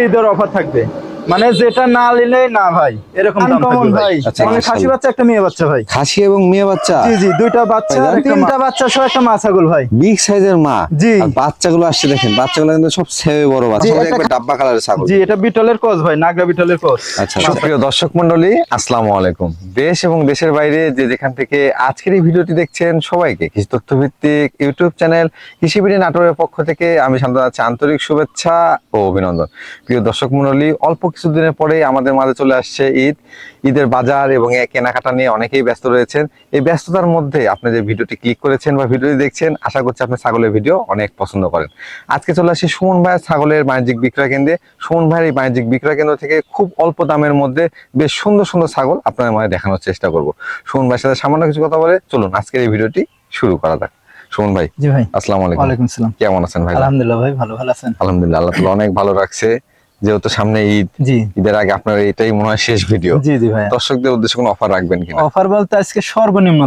ঈদের অফার থাকবে, মানে যেটা না নিলে না ভাই, এরকম দাম থাকবে ভাই। মানে খাসি বাচ্চা একটা মেয়ে বাচ্চা ভাই। খাসি এবং মেয়ে বাচ্চা? জি জি, দুইটা বাচ্চা, তিনটা বাচ্চা সহ একটা মা ছাগল ভাই। বিগ সাইজের মা। জি। আর বাচ্চাগুলো আসছে দেখেন, বাচ্চাগুলো কিন্তু সব সেবে বড় বাচ্চা, একবার ডাব্বা কালারের ছাগল। জি, এটা বিটলের ক্রস ভাই, নাগরা বিটলের ক্রস। আচ্ছা, সুপ্রিয় দর্শক মণ্ডলী, আসসালামু আলাইকুম। দেশ এবং দেশের বাইরে যে যেখান থেকে আজকের এই ভিডিওটি দেখছেন সবাইকে কৃষি তথ্যভিত্তিক ইউটিউব চ্যানেল কৃষি বিডি নাটোরের পক্ষ থেকে আমি শান্ত আছি আন্তরিক শুভেচ্ছা ও অভিনন্দন। প্রিয় দর্শক মণ্ডলী, অল্প কিছুদিনের পরে আমাদের মাঝে চলে আসছে ঈদ। ঈদের বাজার এবং কেনাকাটা নিয়ে অনেকেই ব্যস্ত রয়েছেন। এই ব্যস্ততার মধ্যে আপনি যে ভিডিওটি ক্লিক করেছেন বা ভিডিওটি দেখছেন, আশা করছি আপনি ছাগলের ভিডিও অনেক পছন্দ করেন। আজকে চলে আসি সুমন ভাইয়ের ছাগলের বাণিজ্যিক বিক্রয় কেন্দ্রে। সুমন ভাইয়ের এই বাণিজ্যিক বিক্রয় কেন্দ্র থেকে খুব অল্প দামের মধ্যে বেশ সুন্দর সুন্দর ছাগল আপনাদের মাঝে দেখানোর চেষ্টা করব। সুমন ভাইয়ের সাথে সামান্য কিছু কথা বলে চলুন আজকের এই ভিডিওটি শুরু করা যাক। সুমন ভাই। জি ভাই। আসসালামু আলাইকুম। ওয়ালাইকুম আসসালাম। কেমন আছেন ভাই? আলহামদুলিল্লাহ ভাই, ভালো আছেন? আলহামদুলিল্লাহ, আল্লাহ তাআলা অনেক ভালো রাখছে। যেহেতু সামনে ঈদ, জি, ঈদের আগে আপনার এটাই মনে হয় শেষ ভিডিও। জি জি ভাই। দর্শকদের উদ্দেশ্যে কোনো অফার রাখবেন কিনা? অফার বলতে আজকে সর্বনিম্ন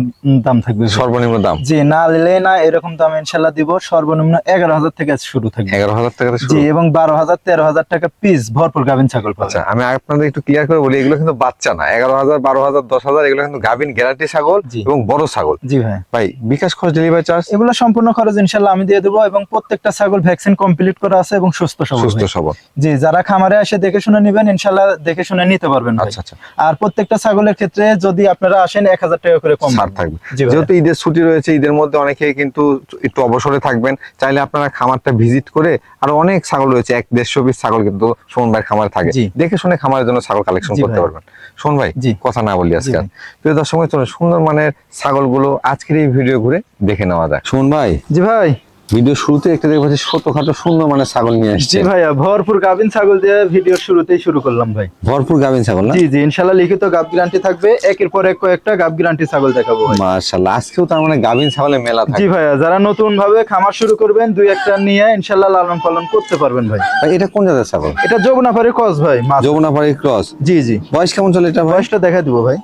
দাম থাকবে। সর্বনিম্ন দাম? জি, না নিলে না এরকম দাম ইনশাআল্লাহ দিব। সর্বনিম্ন 11,000 থেকে শুরু থাকবে। 11,000 টাকা থেকে শুরু? জি, এবং 12,000 13,000 টাকা পিস ভরপুর গাভিন ছাগল পাবেন। আচ্ছা, আমি আপনাদের একটু ক্লিয়ার করে বলি, এগুলো কিন্তু বাচ্চা না। 11,000 12,000 10,000 এগুলো কিন্তু গাভিন গ্যারান্টি ছাগল এবং বড় ছাগল। জি ভাই। ভাই, বিকাশ খরচ, ডেলিভারি চার্জ? এগুলো সম্পূর্ণ খরচ ইনশাআল্লাহ আমি দিয়ে দেবো, এবং প্রত্যেকটা ছাগল ভ্যাকসিন কমপ্লিট করা আছে এবং সুস্থ সবল। সুস্থ সবল। জি, যারা খামারে এসে দেখে শুনে নেবেন ইনশাআল্লাহ দেখে শুনে নিতে পারবেন ভাই। আচ্ছা আচ্ছা। আর প্রত্যেকটা ছাগলের ক্ষেত্রে যদি আপনারা আসেন 1,000 টাকা করে কম ছাড় থাকবে। জি ভাই। যেহেতু ঈদের ছুটি রয়েছে, ঈদের মধ্যে অনেকেই কিন্তু একটু অবসরে থাকবেন, চাইলে আপনারা খামারটা ভিজিট করে, আরো অনেক ছাগল রয়েছে, 1-150 পিস ছাগল কিন্তু সুমন ভাই খামারে থাকে, দেখে শুনে খামারের জন্য ছাগল কালেকশন করতে পারবেন। সুমন ভাই, কথা না বলি আজকে। প্রিয় দর্শক, সুন্দর মানের ছাগলগুলো আজকের এই ভিডিও ঘুরে দেখে নেওয়া যায়। সুমন ভাই। জি ভাই। ভিডিও শুরুতে একটা দেখতে পাচ্ছি ছোটখাটো সুন্দর মানে ছাগল নিয়ে আসছে। জি ভাইয়া, ভরপুর গাভিন ছাগল দিয়ে ভিডিও শুরুতেই শুরু করলাম ভাই। ভরপুর গাভিন ছাগল না? জি জি, ইনশাআল্লাহ লিখিত গাব গ্যারান্টি থাকবে, একের পর এক কয়েকটা গাব গ্যারান্টি ছাগল দেখাবো ভাই। মাশাআল্লাহ, আজকেও তার মানে গাভিন ছাগলের মেলা থাকবে। জি ভাইয়া, যারা নতুন ভাবে খামার শুরু করবেন দুই একটা নিয়ে ইনশাআল্লাহ লালন পালন করতে পারবেন ভাই। ভাই, এটা কোন জাতের ছাগল? এটা যমুনাপাড়ি ক্রস ভাই। যমুনাপাড়ি ক্রস? জি জি। বয়স কেমন চলে এটা? বয়সটা দেখা দিব ভাই।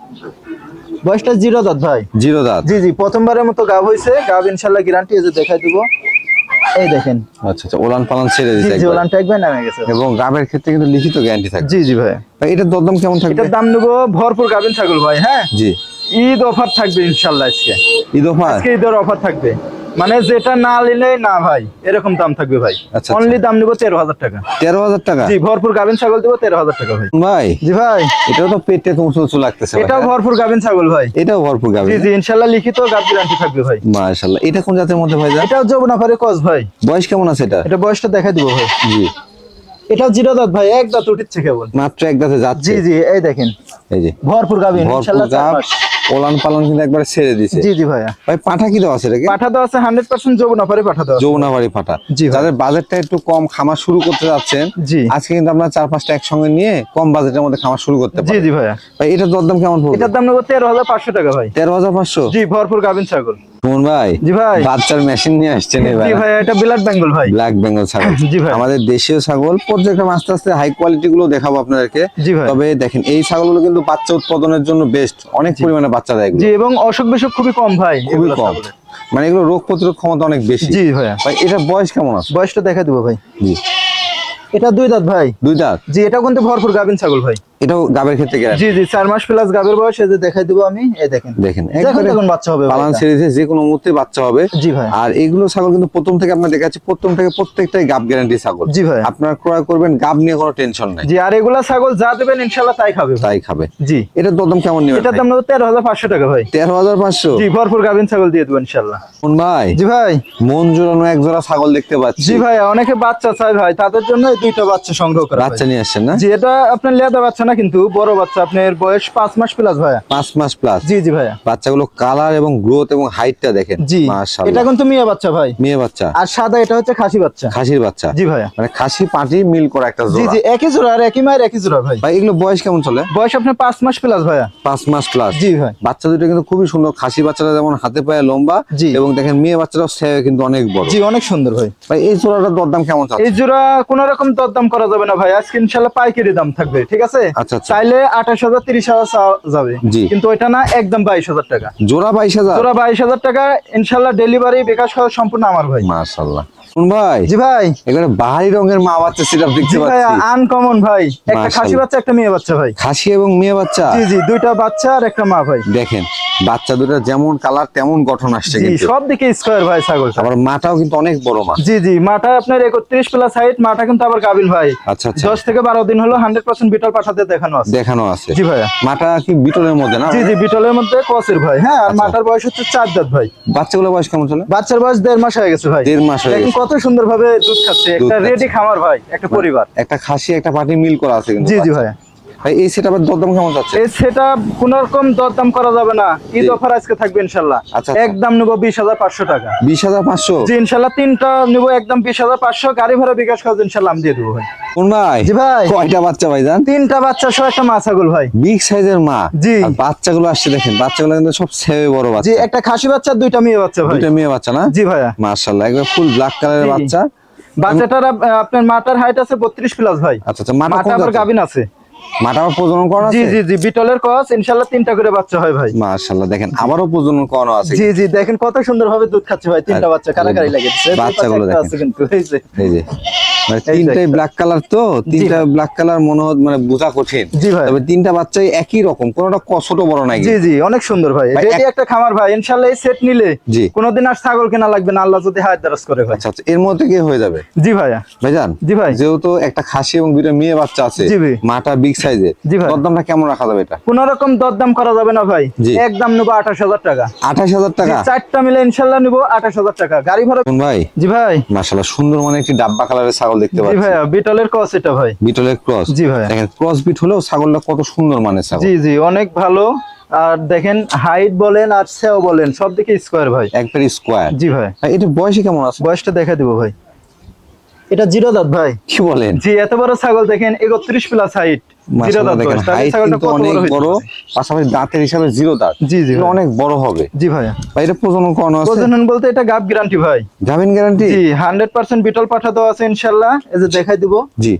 বয়সটা 0 দাঁত ভাই। 0 দাঁত? জি জি, প্রথমবারের মতো গাব হইছে। গাব ইনশাআল্লাহ গ্যারান্টি এই যে দেখাই দিব, এই দেখেন। আচ্ছা আচ্ছা, ওলান পালান ছেড়ে দিতে জি, ওলানটা একবার নামে গেছে। এবং গাবের ক্ষেত্রে কিন্তু লিখিত গ্যারান্টি থাকবে। জি জি ভাই। ভাই, এটার দরদাম কেমন থাকবে? এটার দাম নেব ভরপুর গাভিন ছাগল ভাই। হ্যাঁ জি। ঈদ অফার থাকবে ইনশাআল্লাহ আজকে। ঈদ অফার? আজকে ঈদের অফার থাকবে, মানে যেটা না নিলে না ভাই, এরকম দাম থাকবে ভাই। আচ্ছা, অনলি দাম নিব 13,000 টাকা। 13,000 টাকা? জি, ভরপুর গাভিন ছাগল দিব 13,000 টাকা ভাই। ভাই। জি ভাই। এটাও তো পেটে তো উঁচু লাগতেছে। এটাও ভরপুর গাভিন ছাগল ভাই। এটাও ভরপুর গাভিন? জি জি, ইনশাআল্লাহ লিখিত গাব গ্যারান্টি থাকবে ভাই। মাশাআল্লাহ। এটা কোন জাতের মধ্যে ভাই? এটাও যমুনাপাড়ি ক্রস ভাই। বয়স কেমন আছে এটা? এটা বয়সটা দেখা দিব ভাই। জি। এটাও 0 দাঁত ভাই, এক দাঁত উঠছে কেবল। মাত্র এক দাঁতে যাচ্ছে? জি জি, এই দেখেন। এই যে ভরপুর গাভিন ইনশাআল্লাহ। ওলান পালন কিন্তু একবার ছেড়ে দিয়েছে। জি জি ভাইয়া। ভাই, পাঠা কি দেওয়া আছে এটাকে? পাঠা দেওয়া আছে 100% যমুনাপাড়ি পাঠা দেওয়া আছে। যমুনাপাড়ি পাঠা। জি ভাই। যাদের বাজেটটা একটু কম, খামার শুরু করতে যাচ্ছেন, জি, আজকে কিন্তু আপনারা 4-5টা একসঙ্গে নিয়ে কম বাজেটের মধ্যে খামার শুরু করতে পারেন। জি জি ভাইয়া। ভাই, এটার দরদাম কেমন পড়বে? এটার দাম নেব 13,500 টাকা ভাই। 13,500? জি, ভরপুর গাভিন ছাগল। সুমন ভাই। জি ভাই। বাচ্চার মেশিন নিয়ে আসছেন এবার? জি ভাই, এটা ব্ল্যাক বেঙ্গল ভাই। ব্ল্যাক বেঙ্গল ছাগল? জি ভাই। আমাদের দেশীয় ছাগল, পর্যায়ক্রমে আস্তে আস্তে হাই কোয়ালিটি গুলো দেখাবো আপনাদেরকে। জি ভাই। তবে দেখেন, এই ছাগলগুলো কিন্তু বাচ্চা উৎপাদনের জন্য বেস্ট, অনেক পরিমাণে বাচ্চা দেয় এগুলো। জি, এবং অসুখ বিসুখ খুবই কম ভাই, খুবই কম, মানে এগুলো রোগ প্রতিরোধ ক্ষমতা অনেক বেশি। জি ভাইয়া। ভাই, এটা বয়স কেমন আছে? বয়সটা দেখা দিব ভাই। জি। এটা 2 দাঁত ভাই। 2 দাঁত? জি, এটা কিন্তু ভরপুর গাভিন ছাগল ভাই। এটাও গাবের ক্ষেত্রে গ্যারান্টি? জি জি, 4 মাস প্লাস গাবের বয়স। এই যে দেখাই দিব আমি, এই দেখেন। দেখেন, এখন বাচ্চা হবে পালান সিরিজে যে কোনো মুহূর্তে বাচ্চা হবে। জি ভাই। আর এইগুলো ছাগল কিন্তু প্রথম থেকে আপনার দেখাচ্ছি, প্রথম থেকে প্রত্যেকটাই গাব গ্যারান্টি ছাগল। জি ভাই। আপনারা ক্রয় করবেন, গাব নিয়ে কোনো টেনশন নাই। জি, আর এগুলা ছাগল যা দেবেন ইনশাআল্লাহ তাই খাবে। তাই খাবে। জি। এটার দরদাম কেমন নেবেন? এটার দাম নেব 13,500 টাকা ভাই। 13,500? জি, ভরপুর গাভিন ছাগল দিয়ে দেব ইনশাআল্লাহ। কোন ভাই? জি ভাই। মন জোড়ানো এক জোড়া ছাগল দেখতে পাচ্ছি। জি ভাই, অনেকে বাচ্চা চায় ভাই, তাদের জন্য এই 2টা বাচ্চা সংগ্রহ করা। বাচ্চা নিয়ে আসছেন না? জি, এটা আপনার লেদা বাচ্চা না, কিন্তু বড় বাচ্চা, আপনার বয়স 5 মাস প্লাস ভাইয়া। 5 মাস প্লাস? জি জি ভাইয়া। বাচ্চাগুলো কালার এবং গ্রোথ এবং হাইটটা দেখেন। জি, মাশাআল্লাহ। এটা কিন্তু মেয়ে বাচ্চা ভাই। মেয়ে বাচ্চা? আর সাদা এটা হচ্ছে খাসি বাচ্চা। খাসির বাচ্চা? জি ভাইয়া। মানে খাসি পাটি মিল করা একটা জি জোড়া? জি, একই জোড়া, আর একই মায়ের একই জোড়া ভাই। ভাই, এগুলো বয়স কেমন চলে? বয়স আপনার 5 মাস প্লাস ভাইয়া। 5 মাস প্লাস? জি ভাই। বাচ্চা দুটো কিন্তু খুবই সুন্দর। খাসি বাচ্চাটা যেমন হাতে পায়ে লম্বা, জি, এবং দেখেন মেয়ে বাচ্চাটাও সেও কিন্তু অনেক বড়। জি, অনেক সুন্দর ভাই। ভাই, এই জোড়াটার দরদাম কেমন চাচ্ছেন? এই জোড়া কোন রকম দরদাম করা যাবে না ভাই, আজকে ইনশাআল্লাহ পাইকারি দাম থাকবে, ঠিক আছে? আচ্ছা আচ্ছা। চাইলে 28,000 30,000 যাবে। জি। কিন্তু ওইটা না, একদম 22,000 টাকা জোড়া 22,000? জোড়া 22,000 টাকা ইনশাআল্লাহ। ডেলিভারি বিকাশ খরচ সম্পূর্ণ আমার ভাই। মাশাআল্লাহ। কোন ভাই? জি ভাই। এখানে বাহারি রঙের মা বাচ্চা সেটআপ দেখতে জি ভাই, পাচ্ছি। আনকমন ভাই। একটা খাসি মাশাআল্লাহ। বাচ্চা একটা মেয়ে বাচ্চা ভাই। খাসি এবং মেয়ে বাচ্চা। জি জি, দুইটা বাচ্চা আর একটা মা ভাই। দেখেন বাচ্চা দুটো যেমন কালার তেমন গঠন আসছে জি, কিন্তু। সব দিকে স্কয়ার ভাই ছাগলটা। আবার মাটাও কিন্তু অনেক বড় মা। জি জি, মাটা আপনার 31 প্লাস হাইট, মাটা কিন্তু আবার গাবিন ভাই। আচ্ছা আচ্ছা। 10 থেকে 12 দিন হলো 100% বিটল পাঠাতে দেখানো আছে। দেখানো আছে। জি ভাইয়া। মাটা কি বিটলের মধ্যে না? জি জি, বিটলের মধ্যে ক্রসের ভাই। হ্যাঁ, আর আচ্ছা। মাটার বয়স হচ্ছে 4 দাঁত ভাই। বাচ্চাগুলো বয়স কেমন চলে? বাচ্চার বয়স 1.5 মাস হয়ে গেছে ভাই। 1.5 মাস হয়ে দেখেন গেছে। কত সুন্দর ভাবে দুধ খাচ্ছে। দুধ একটা খাচ্ছে। রেডি খামার ভাই, একটা পরিবার। একটা খাসি একটা পাটি মিল করা আছে কিন্তু। জি জি বাচ্চা। ভাইয়া। ভাই এই সেটআপের দরদাম কেমন যাচ্ছে? এই সেটা কোন রকম দরদাম করা যাবে না। ঈদ জি। অফার আজকে থাকবে ইনশাআল্লাহ। আচ্ছা, আচ্ছা। একদম নেব 20,500 টাকা। 20,500? জি ইনশাআল্লাহ, তিনটা নেব একদম 20,500। গাড়ি ভাড়া বিকাশ খরচ ইনশাআল্লাহ আমি দিয়ে দেবো ভাই। কোন ভাই? জি ভাই। কয়টা বাচ্চা ভাই জান? তিনটা বাচ্চা সহ একটা মা ছাগল ভাই। বিগ সাইজের মা। জি। আর বাচ্চাগুলো আসছে দেখেন, বাচ্চাগুলো কিন্তু সব সেবে বড় জি, বাচ্চা। একটা খাসি বাচ্চা, দুইটা মেয়ে বাচ্চা ভাই। দুইটা মেয়ে বাচ্চা না? জি ভাইয়া। মাশাআল্লাহ, একবার ফুল ব্ল্যাক কালারের জি। বাচ্চা। বাচ্চাটার আপনার মাটার হাইট আছে 32 প্লাস ভাই। আচ্ছা আচ্ছা। মাটা মাটা কোন আবার জাতের? গাবিন আছে। মাটা আবার প্রজনন করা জি আছে? জি জি, বিটলের ক্রস ইনশাআল্লাহ, তিনটা করে বাচ্চা হয় ভাই। মাশাআল্লাহ, দেখেন আবারও প্রজনন করানো আছে। জি জি, দেখেন কত সুন্দর ভাবে দুধ খাচ্ছে ভাই। তিনটা আর বাচ্চা কারাকারি লেগেছে। বাচ্চাগুলো একটা দেখেন। আছে কিন্তু এই যে। এই যে মানে এই যে তিনটাই একটা। ব্ল্যাক কালার, তো তিনটা ব্ল্যাক কালার মনে হয় মানে বোঝা কঠিন। জি ভাই। তবে তিনটা বাচ্চাই একই রকম, কোনোটা ছোট বড় নাই জি কিন্তু। জি, অনেক সুন্দর ভাই। ভাই, রেডি একটা খামার ভাই ইনশাআল্লাহ। এই সেট নিলে জি। কোনোদিন আর ছাগল কেনা লাগবে না, আল্লাহ যদি হায়াত দারাজ করে ভাই। আচ্ছা আচ্ছা, এর মধ্যে কি হয়ে যাবে জি ভাইয়া। ভাইজান? জি ভাই। যেহেতু একটা খাসি এবং দুইটা মেয়ে বাচ্চা আছে, জি ভাই। মাটা বিগ সাইজের, জি ভাই। দরদামটা কেমন রাখা যাবে এটা? কোন রকম দরদাম করা যাবে না ভাই। জি। একদম নেবো 28,000 টাকা। 28,000 জি, টাকা? চারটা মিলে ইনশাআল্লাহ নেবো 28,000 টাকা। গাড়ি ভাড়া। কোন ভাই? জি ভাই। মাশাআল্লাহ, সুন্দর মানে একটি ডাব্বা কালারের ছাগল দেখতে জি পাচ্ছি। ভাইয়া, বিটলের ক্রস এটা ভাই। বিটলের ক্রস। জি ভাইয়া। দেখেন ক্রস বিট হলেও ছাগলটা কত সুন্দর মানের ছাগল। জি জি, অনেক ভালো। আর দেখেন হাইট বলেন আর সেও বলেন, সব দিকে স্কয়ার ভাই। একবার স্কোয়ার। জি ভাই। এটা বয়সে কেমন আছে? বয়সটা দেখা দিব ভাই। এটা জিরো দাঁত ভাই। কি বলেন? জি, এত বড় ছাগল দেখেন, 31 প্লাস হাইট। জিরো মাশাআল্লাহ, দাঁত দেখেন বয়স। তাহলে হাইট ছাগলটা কিন্তু কত অনেক বড় বড়, হয়েছে। পাশাপাশি দাঁতের হিসাবে জিরো দাঁত। জি জি এগুলো ভাই। অনেক বড় হবে। জি ভাইয়া। ভাই এটা প্রজনন করানো আছে? প্রজনন বলতে এটা গাব গ্যারান্টি ভাই। জামিন গ্যারান্টি? জি, 100% বিটল পাঠা দেওয়া আছে ইনশাআল্লাহ। এই যে দেখাই দিব। জি।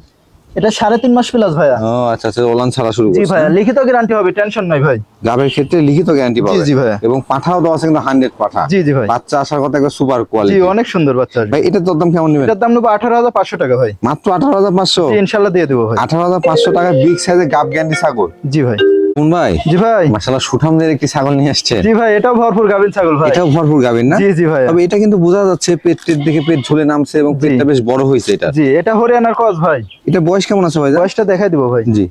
এটা 3.5 মাস প্লাস ভাইয়া। ও আচ্ছা আচ্ছা, ওলান ছাড়া শুরু জি করছে। ভাইয়া, লিখিত গ্যারান্টি হবে, টেনশন নাই ভাই। গাবের ক্ষেত্রে লিখিত গ্যারান্টি পাবে। জি, জি ভাইয়া। এবং পাঠাও দেওয়া আছে কিন্তু 100 পাঠা। জি, জি ভাই। বাচ্চা আসার কথা একবার সুপার জি, কোয়ালিটি। অনেক সুন্দর বাচ্চা আসবে। ভাই এটার দরদাম কেমন নেবেন? এটার দাম নেবো 18,500 টাকা ভাই। মাত্র 18,500? জি, ইনশাআল্লাহ দিয়ে দেবো ভাই। 18,500 টাকা বিগ সাইজের গাব গ্যারান্টি ছাগল। জি ভাই। কোন ভাই? জি ভাই। মাশাআল্লাহ, সুঠামদের একটি ছাগল নিয়ে আসছে। জি ভাই, এটাও ভরপুর গাবিন ছাগল ভাই। এটাও ভরপুর গাবেন না? জি জি ভাই। তবে এটা কিন্তু বোঝা যাচ্ছে পেটের দিকে পেট ঝুলে নামছে এবং জি। পেটটা বেশ বড় হয়েছে এটা। জি, এটা হরিয়ানার ক্রস ভাই। এটা বয়স কেমন আছে ভাই? বয়সটা দেখাই দিব ভাই। জি।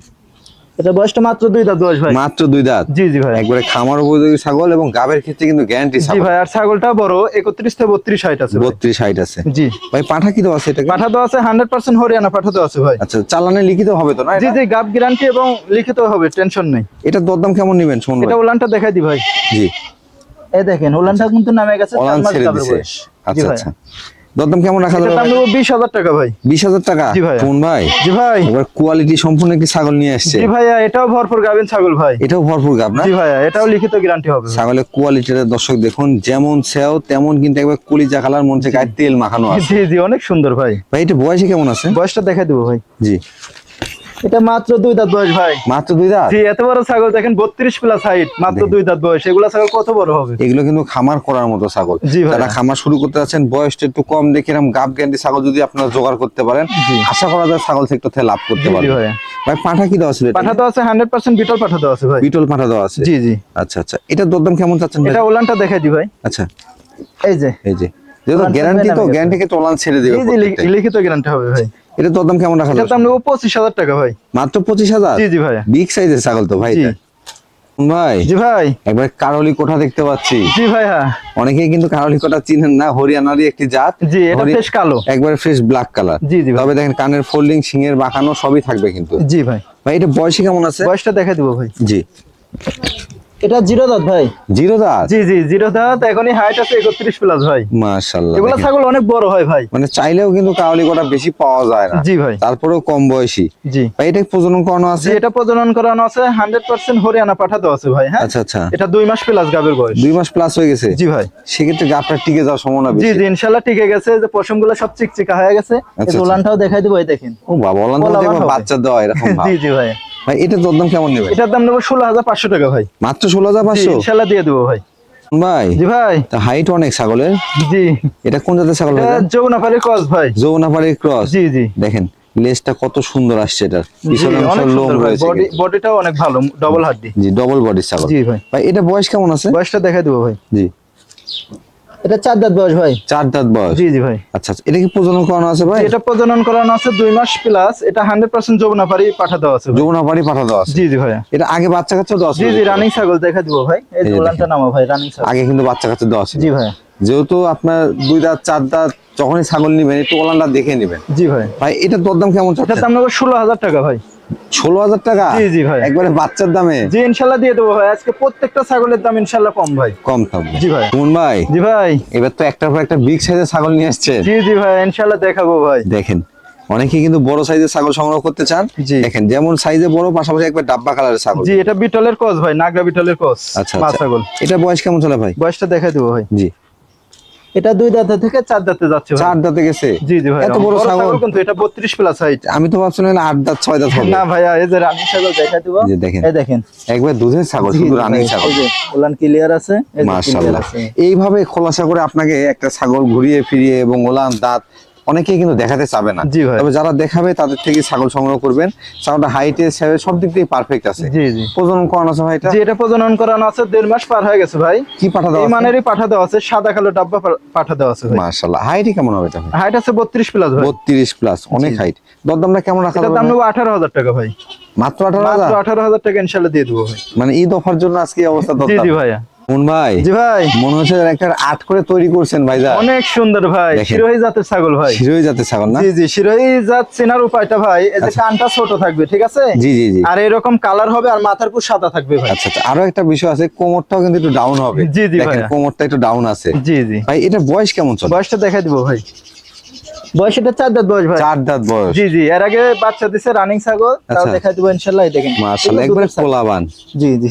এটা বয়সটা মাত্র 2 দাঁত বয়স ভাই। মাত্র 2 দাঁত? জি জি ভাই। একবারে খামার উপযোগী ছাগল এবং গাবের ক্ষেত্রে কিন্তু গ্যারান্টি জি ছাগল। ভাই, আর ছাগলটা বড় 31 থেকে 32 হাইট আছে ভাই। 32 হাইট আছে। জি। ভাই পাঠা কি দেওয়া আছে এটাকে? পাঠা দেওয়া আছে 100% হরিয়ানা পাঠা দেওয়া আছে ভাই। আচ্ছা, চালানে লিখিত হবে তো না জি এটা? জি, গাব গ্যারান্টি এবং লিখিত হবে, টেনশন নেই। এটার দরদাম কেমন নেবেন শুনুন এটা ভাই? উলানটা দেখাই দি ভাই। জি। এই দেখেন উলানটা কিন্তু নামে গেছে, 4 ওলান মাস ছেড়ে গাবের দিছে। বয়স। জি আচ্ছা ভাই। আচ্ছা। দরদাম কেমন রাখা এটার যাবে? দাম নেবো 20,000 টাকা ভাই। 20,000 টাকা? জি ভাইয়া। কোন ভাই? জি ভাই। এবার কোয়ালিটি সম্পূর্ণ একটি ছাগল নিয়ে আসছে। জি ভাইয়া, এটাও ভরপুর গাবিন ছাগল ভাই। এটাও ভরপুর গাব না? জি ভাইয়া, এটাও লিখিত গ্যারান্টি হবে ভাই। ছাগলের কোয়ালিটিটা দর্শক দেখুন, যেমন সেও তেমন কিন্তু একবার কলিজা কালার, মন থেকে গায়ে তেল মাখানো আছে। জি জি, অনেক সুন্দর ভাই। ভাই এটা বয়সে কেমন আছে? বয়সটা দেখাই দেবো ভাই। জি। এটা মাত্র 2 দাঁত বয়স ভাই। মাত্র 2 দাঁত? জি, এত বড় ছাগল দেখেন, 32 প্লাস হাইট, মাত্র 2 দাঁত বয়স। এগুলা ছাগল কত বড় হবে। এগুলো কিন্তু খামার করার মতো ছাগল। জি ভাই। যারা খামার শুরু করতে যাচ্ছেন, বয়সটা একটু কম দেখে এরকম গাব গ্যারান্টি ছাগল যদি আপনারা জোগাড় করতে পারেন, জি। আশা করা যায় ছাগল সেক্টর থেকে লাভ করতে জি জি পারবেন। ভাইয়া। ভাই পাঠা কি দেওয়া ছিল এটা? পাঠা দেওয়া আছে 100% বিটল পাঠা দেওয়া আছে ভাই। বিটল পাঠা দেওয়া আছে? জি জি। আচ্ছা আচ্ছা, এটার দরদাম কেমন চাচ্ছেন ভাই? এটা উলানটা দেখাই দি ভাই। আচ্ছা, এই যে। এই যে যেহেতু ওলান গ্যারান্টি, তো নামে গেছে। গ্যারান্টি তো ওলান ছেড়ে দেবে জি জি, প্রত্যেকটাই। লিখিত গ্যারান্টি হবে ভাই। এটার দরদাম কেমন রাখা এটার যাবে? দাম নেবো 25,000 টাকা ভাই। মাত্র 25,000? জি জি ভাইয়া। বিগ সাইজের ছাগল তো ভাই জি। এটা। ভাই জি ভাই। একবার কারলি কোঠা দেখতে পাচ্ছি। জি ভাইয়া। অনেকেই কিন্তু কারলি কোঠা চিনেন না, হরিয়ানারই একটি জাত। জি, এটা ফ্রেশ কালো। একবারে ফ্রেশ ব্ল্যাক কালার। জি জি ভাই। তবে দেখেন কানের ফোল্ডিং, সিংয়ের বাঁকানো সবই থাকবে কিন্তু। জি ভাই। ভাই এটা বয়সে কেমন আছে? বয়সটা দেখাই দিব ভাই। জি। এটা জিরো দাঁত ভাই। জিরো দাঁত? জি জি, জিরো দাঁত, এখনই হাইট আছে 31 প্লাস ভাই। মাশাআল্লাহ। এগুলা ছাগল অনেক বড় হয় ভাই। মানে চাইলেও কিন্তু কারলি কোঠা বেশি পাওয়া যায় না। জি ভাই। তারপরেও কম বয়সী। জি। ভাই এটা প্রজনন করানো আছে? জি, এটা প্রজনন করানো আছে 100% হরিয়ানা পাঠা দেওয়া আছে ভাই। হ্যাঁ। আচ্ছা আচ্ছা। এটা 2 মাস প্লাস গাবের বয়স। 2 মাস প্লাস হয়ে গেছে? জি ভাই। সেক্ষেত্রে গাবটা টিকে যাওয়ার সম্ভাবনা জি বেশি। জি, ইনশাআল্লাহ টিকে গেছে। যে পশমগুলো সব চিকচিকা হয়ে গেছে। এই আচ্ছা। উলানটাও দেখাই দিব, এই দেখেন। ও বাবা, ওলান পোলা দেখো হবে। বাচ্চা দেওয়া এরকম ভাব। জি জি ভাই। ভাই এটার দরদাম কেমন নেবেন? এটার দাম নেবো 16,500 টাকা ভাই। মাত্র জি, 16,500? ইনশাআল্লাহ দিয়ে দেবো ভাই। ভাই জি ভাই। তা হাইট অনেক ছাগলের। জি। এটা কোন জাতের ছাগল ভাই? এটা যমুনাপাড়ি ক্রস ভাই। যমুনাপাড়ি ক্রস। জি জি। দেখেন লেজটা কত সুন্দর আসছে, এটার জি পিছনে অংশ অনেক লোম সুন্দর ভাই, রয়েছে কিন্তু। বডিটাও অনেক ভালো, ডবল হাড্ডি। জি ডবল বডি ছাগল। জি ভাই। ভাই এটা বয়স কেমন আছে? বয়সটা দেখাই দেবো ভাই। জি। এটা 4 দাঁত বয়স ভাই। 4 দাঁত বয়স। জি জি ভাই। আচ্ছা আচ্ছা, এটা কি প্রজনন করানো আছে ভাই? এটা প্রজনন করানো আছে 2 মাস প্লাস। এটা 100% যমুনাপাড়ি পাঠা দেওয়া আছে ভাই। যমুনাপাড়ি পাঠা দেওয়া আছে। জি জি ভাই। এটা আগে বাচ্চা কাচ্চা দেওয়া আছে? জি জি রানিং ছাগল দেখা দিব ভাই। এই এই যে দোলানটা দেখেন। নামা ভাই, রানিং ছাগল। আগে কিন্তু বাচ্চা কাচ্চা দেওয়া আছে। জি ভাই। যেহেতু আপনার 2 দাঁত 4 দাঁত যখনই ছাগল নিবেন একটু ওলানটা দেখে নেবেন। জি ভাই। ভাই এটা দরদাম কেমন এটা চাচ্ছেন? দাম নেবো 16,000 টাকা ভাই। 16,000 টাকা? জি জি ভাই। একবারে বাচ্চার দামে? জি ইনশাআল্লাহ দিয়ে দেবো ভাই। আজকে প্রত্যেকটা ছাগলের দাম ইনশাআল্লাহ কম ভাই। কম থাকবে। জি ভাই। কোন ভাই? জি ভাই। এবার তো একটার পর একটা বিগ সাইজের ছাগল নিয়ে আসছেন। জি জি ভাই ইনশাআল্লাহ দেখাবো ভাই। দেখেন অনেকে কিন্তু বড় সাইজের ছাগল সংগ্রহ করতে চান। জি। দেখেন যেমন সাইজে বড়, পাশাপাশি একবার ডাব্বা কালারের ছাগল। জি এটা বিটলের ক্রস ভাই, নাগরা বিটলের ক্রস। আচ্ছা মা আচ্ছা। ছাগল। এটা বয়স কেমন চলে ভাই? বয়সটা দেখাই দেবো ভাই। জি। এটা 2 দাঁত থেকে 4 দাঁতে যাচ্ছে ভাই। 4 দাঁতে গেছে? জি জি ভাই। এত বড় ছাগল কিন্তু এটা 32 প্লাস হাইট। আমি তো ভাবছিলাম 8 দাঁত 6 দাঁত হবে। না ভাইয়া, এই যে রানিং ছাগল দেখাই দেবো। এই যে দেখেন। এই দেখেন। একবার দুধের ছাগল, জি শুধু জি রানিং ভাই, ছাগল। এই যে ওলান ক্লিয়ার আছে, এই যে ক্লিয়ার মাশাআল্লাহ। আছে। এইভাবে খোলাসা করে আপনাকে একটা ছাগল ঘুরিয়ে ফিরিয়ে এবং ওলান দাঁত অনেকেই কিন্তু দেখাতে চাবে না। জি ভাই। তবে যারা দেখাবে তাদের থেকে ছাগল সংগ্রহ করবেন। ছাগলটা হাইটে সব দিক দিয়ে পারফেক্ট আছে। জি জি। প্রজনন করানো আছে ভাই এটা? জি এটা প্রজনন করানো আছে, 1.5 মাস পার হয়ে গেছে ভাই। কি পাঠা দেওয়া এই আছে? মানেরই পাঠা দেওয়া আছে, সাদা কালো ডাব্বা পাঠা দেওয়া আছে ভাই। মাশাআল্লাহ। হাইটই কেমন হবে এটা ভাই? হাইট আছে 32 প্লাস ভাই। 32 প্লাস, অনেক হাইট। দরদামটা কেমন রাখা এটার যাবে দাম ভাই? নেবো 18,000 টাকা ভাই। মাত্র 18,000? মাত্র 18,000 টাকা ইনশাআল্লাহ দিয়ে দেবো ভাই। মানে ঈদ অফার জন্য আজকে এই অবস্থা জি দরদাম? জি ভাইয়া। কোন ভাই? জি ভাই। মনে হচ্ছে একটা আট করে তৈরি করছেন ভাইজান। অনেক সুন্দর ভাই, দেখেন। শিরোহী জাতের ছাগল ভাই। শিরোহী জাতের ছাগল না? জি জি, শিরোহী জাত চেনার উপায়টা ভাই, এই যে কানটা ছোট থাকবে, ঠিক আছে? জি জি জি। আর এরকম কালার হবে, আর মাথার পুর সাদা থাকবে ভাই। আচ্ছা আচ্ছা, আরো একটা বিষয় আছে, কোমরটাও কিন্তু একটু ডাউন হবে। জি জি দেখেন ভাইয়া। কোমরটা একটু ডাউন আছে। জি জি। ভাই এটা বয়স কেমন চলে? বয়সটা দেখাই দিব ভাই। বয়স এটা 4 দাঁত বয়স ভাই। 4 দাঁত বয়স। জি জি, এর আগে বাচ্চা দিছে রানিং ছাগল, তাও আচ্ছা। দেখাই দিব ইনশাআল্লাহ। এই দেখেন মাশাআল্লাহ, এগুলো একবারে দুধের ছাগল। কোলাবান। জি জি,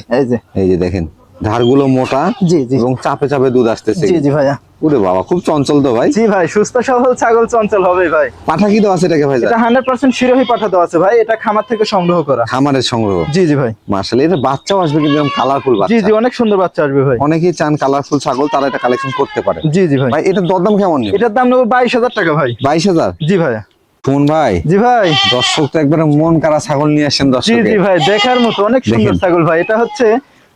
এই যে দেখেন ধারগুলো মোটা জি জি। এবং চাপে চাপে দুধ আসতেছে। জি জি ভাইয়া। ওরে বাবা, খুব চঞ্চল তো ভাই। জি ভাই, সুস্থ সবল ছাগল চঞ্চল হবে ভাই। পাঠা কি দেওয়া আছে এটাকে ভাই? এটা 100% শিরোহী পাঠা দেওয়া আছে ভাই, এটা খামার থেকে সংগ্রহ করা। খামারের সংগ্রহ? জি জি ভাই। মাশাআল্লাহ, এটা বাচ্চাও আসবে কিন্তু কালারফুল জি বাচ্চা। জি, অনেক সুন্দর বাচ্চা আসবে ভাই। অনেকেই চান কালারফুল ছাগল, তারা এটা কালেকশন করতে পারে। জি জি ভাই। ভাই এটার দরদাম কেমন নেবে? এটার দাম নেবো 22,000 টাকা ভাই। 22,000? জি ভাইয়া। ফোন ভাই, জি ভাই। দর্শক তো একবারে মন কারা ছাগল নিয়ে আসেন জি দর্শক। জি ভাই, দেখার মতো অনেক সুন্দর দেখেন। ছাগল ভাই। এটা হচ্ছে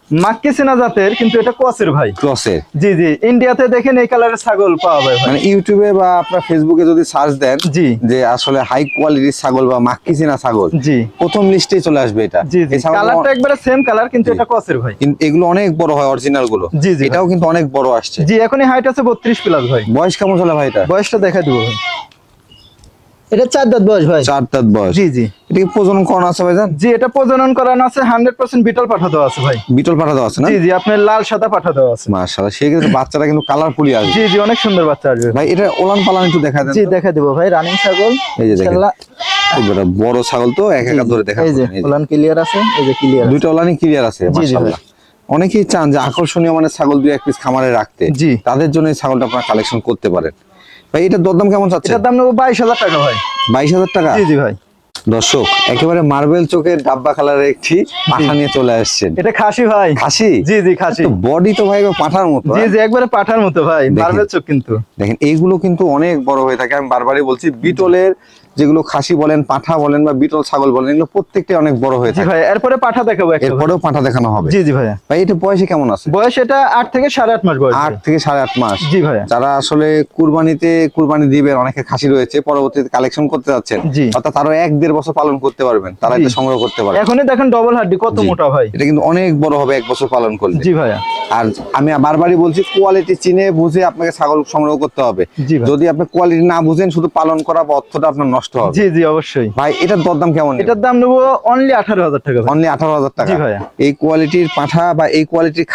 মাক্কি চেনা জাতের, কিন্তু এটা ক্রসের ভাই। ক্রসের? জি জি, ইন্ডিয়াতে দেখেন এই কালারের ছাগল পাওয়া যায় ভাই। মানে ইউটিউবে বা আপনার ফেসবুকে যদি সার্চ দেন জি। যে আসলে হাই কোয়ালিটির ছাগল বা মাক্কি চেনা ছাগল, জি প্রথম লিস্টেই চলে আসবে এটা। জি জি, এই ছাগলগুলো কালারটা একবারে সেম কালার, কিন্তু এটা ক্রসের ভাই। কিন্তু এগুলো অনেক বড় হয় অরিজিনাল গুলো। জি জি এটাও কিন্তু অনেক বড় আসছে। জি, এখনই হাইট আছে 32 প্লাস ভাই। বয়স কেমন চলে ভাই এটা? বয়সটা দেখা দিব ভাই। এটা 4 দাঁত বয়স ভাই। 4 দাঁত বয়স। জি জি। এটা কি প্রজনন করানো আছে ভাইজান? জি এটা প্রজনন করানো আছে, 100% বিটল পাঠা দেওয়া আছে ভাই। বিটল পাঠা দেওয়া আছে না? জি জি, আপনার লাল সাদা পাঠা দেওয়া আছে। মাশাআল্লাহ, সেই ক্ষেত্রে বাচ্চাটা কিন্তু কালারফুলি আসবে। জি জি, অনেক সুন্দর বাচ্চা আসবে ভাই এটা ওলান পালান একটু দেখা দেন জি তো। দেখা দিব ভাই, রানিং ছাগল। এই যে দেখেন। ইনশাআল্লাহ। খুব বড় ছাগল তো এক একা ধরে দেখা এই যে যাবে। এই যে ওলান ক্লিয়ার আছে, এই যে ক্লিয়ার আছে। দুইটা ওলানই ক্লিয়ার আছে জি, জি মাশাআল্লাহ। অনেকেই চান যে আকর্ষণীয় মানে ছাগল দুই এক পিস খামারে রাখতে। জি। তাদের জন্য এই ছাগলটা আপনারা কালেকশন করতে পারেন। ভাই এটার দরদাম কেমন চাচ্ছেন? এটার দাম নেবো 22,000 টাকা ভাই। 22,000 টাকা? জি জি ভাই। দর্শক একেবারে মার্বেল চোখের ডাব্বা কালারের একটি পাঠা নিয়ে চলে আসছেন। এটা খাসি ভাই। খাসি? জি জি খাসি। বডি তো ভাই পাঠার মতো। জি জি, একবারে পাঠার মতো ভাই, দেখেন। মার্বেল চোখ কিন্তু। দেখেন এইগুলো কিন্তু অনেক বড় হয়ে থাকে। আমি বারবারই বলছি, বিটলের যেগুলো খাসি বলেন, পাঠা বলেন বা বিটল ছাগল বলেন, এগুলো প্রত্যেকটাই অনেক বড় হয়ে জি থাকে। ভাই, এরপরে পাঠা দেখাবো একটা ভাই। এরপরেও পাঠা দেখানো হবে। জি জি ভাইয়া। ভাই এটা বয়সে কেমন আছে? বয়স এটা 8 থেকে 8.5 মাস বয়স। 8 থেকে 8.5 মাস। জি ভাইয়া। যারা আসলে কুরবানি দিবেন, অনেকে খাসি রয়েছে, পরবর্তীতে কালেকশন করতে যাচ্ছেন, জি। অর্থাৎ আরো 1-1.5 বছর পালন করতে পারবেন, তারা জি। এটা সংগ্রহ করতে পারবেন। এখনই দেখেন ডবল হাড্ডি কত জি। মোটা ভাই। এটা কিন্তু অনেক বড় হবে 1 বছর পালন করলে। জি ভাইয়া। আর আমি বারবারই বলছি, কোয়ালিটি চিনে বুঝে আপনাকে ছাগল সংগ্রহ করতে হবে। জি ভাই। যদি আপনি কোয়ালিটি না বুঝেন, শুধু পালন করা বা অর্থটা আপনার নষ্ট হবে। জি জি অবশ্যই। ভাই এটার দরদাম কেমন? এটার দাম নেবো অনলি 18,000 টাকা ভাই। অনলি 18,000 টাকা? জি ভাইয়া। এই কোয়ালিটির পাঠা বা এই কোয়ালিটির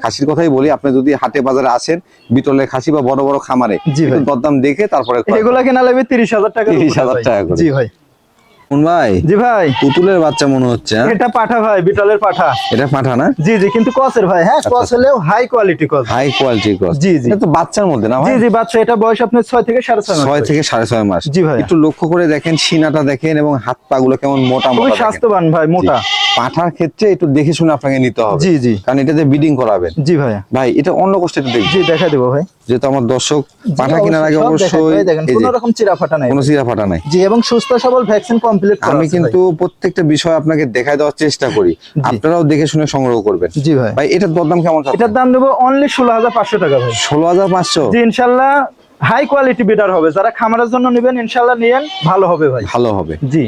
খাসির কথাই বলি, আপনি যদি হাটে বাজারে আসেন, বিটলের খাসি বা বড় বড় খামারে, জি ভাই। একটু দরদাম দেখে তারপরে এগুলা কেনা লাগবে 30,000 টাকা। 30,000 টাকা করে। জি ভাই। কোন ভাই? জি ভাই। পুতুলের বাচ্চা মনে হচ্ছে। হ্যাঁ? এটা পাঠা ভাই, বিটলের পাঠা। এটা পাঠা না? জি জি, কিন্তু ক্রসের ভাই। হ্যাঁ, ক্রস হলেও high quality cross. High quality cross. জি, জি। এটা তো বাচ্চার মধ্যে না ভাই? জি জি, বাচ্চা। এটা বয়স আপনার 6 থেকে 6.5 মাস। 6 থেকে 6.5 মাস। জি ভাই। একটু লক্ষ্য করে দেখেন, সিনাটা দেখেন এবং হাত পা গুলো কেমন মোটা খুবই মোটা দেখেন। স্বাস্থ্যবান ভাই, মোটা। পাঠার ক্ষেত্রে একটু দেখে শুনে আপনাকে নিতে হবে। জি জি কারণ এটাতে ব্রিডিং করাবেন। জি ভাইয়া। ভাই এটা অন্য কষ্ট একটু দেখি। জি দেখা দেবো ভাই। যেহেতু আমার দর্শক জি, পাঠা কেনার আগে সব দেখাই অবশ্যই ভাই, দেখেন এই কোনো যে রকম চিরা ফাটা নাই কোনো ভাই। চিরা ফাটা নাই। জি, এবং সুস্থ সবল ভ্যাকসিন কমপ্লিট করা আমি আছে কিন্তু প্রত্যেকটা বিষয় আপনাকে দেখাই দেওয়ার চেষ্টা করি, আপনারাও দেখে শুনে সংগ্রহ করবেন। ভাই। জি ভাই। ভাই এটার দরদাম কেমন? এটার দাম দেবো অনলি 16,500 টাকা ভাই। 16,500? জি ইনশাল্লাহ হাই কোয়ালিটি বিডার হবে, যারা খামারের জন্য নেবেন ইনশাল্লাহ নিয়েন, ভালো হবে ভাই। ভালো হবে। জি